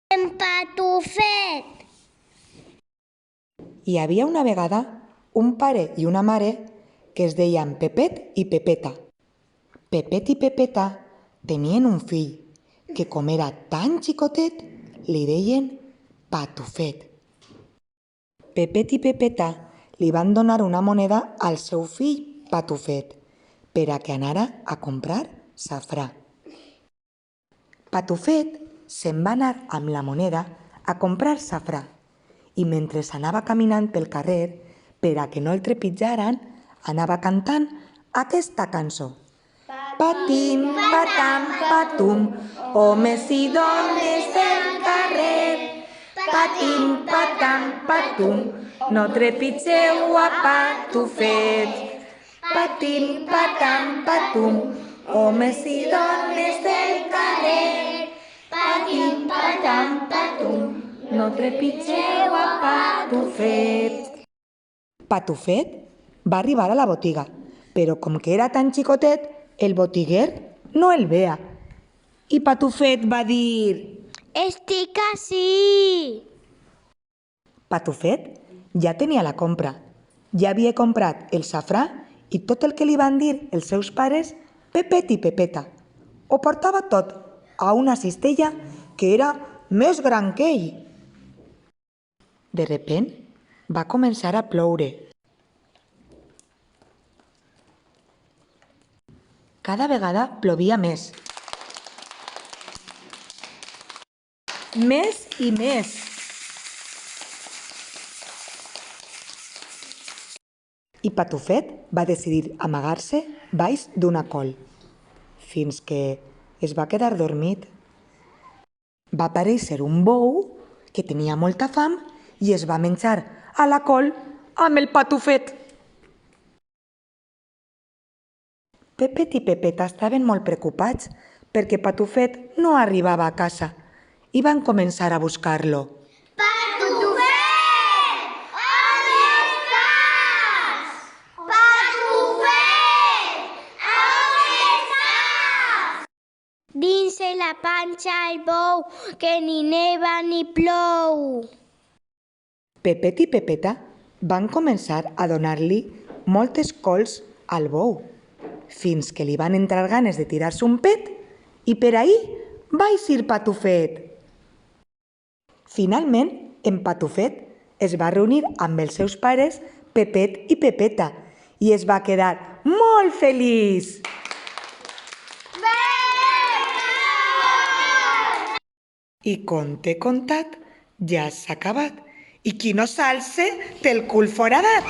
En Patufet. Hi havia una vegada un pare i una mare que es deien Pepet i Pepeta. Pepet i Pepeta tenien un fill que, com era tan xicotet, li deien Patufet. Pepet i Pepeta li van donar una moneda al seu fill Patufet per a que anara a comprar safrà. Patufet se'n va anar amb la moneda a comprar safrà i mentre anava caminant pel carrer, per a que no el trepitjaran, anava cantant aquesta cançó. Patim, patam, patum, homes i dones del carrer. Patim, patam, patum, no trepitgeu a Patufet. Patim, patam, patum, homes i dones del carrer. Patim, patam, patum, no trepitgeu a Patufet. Patufet va arribar a la botiga, però com que era tan xicotet, el botiguer no el veia. I Patufet va dir: Estic ací. Patufet ja tenia la compra. Ja havia comprat el safrà i tot el que li van dir els seus pares, Pepet i Pepeta. Ho portava tot a una cistella que era més gran que ell. De repent va començar a ploure. Cada vegada plovia més. Més i més. I Patufet va decidir amagar-se baix d'una col, fins que es va quedar dormit. Va aparèixer un bou que tenia molta fam i es va menjar a la col amb el Patufet. Pepet i Pepeta estaven molt preocupats perquè Patufet no arribava a casa i van començar a buscar-lo. Patufet! On estàs? Patufet! On estàs? Dins de la panxa el bou, que ni neva ni plou. Pepet i Pepeta van començar a donar-li moltes cols al bou, fins que li van entrar ganes de tirar-se un pet i per ahí va eixir Patufet. Finalment, en Patufet es va reunir amb els seus pares Pepet i Pepeta i es va quedar molt feliç. I conte contat ja s'ha acabat. I qui no s'alce té el cul foradat.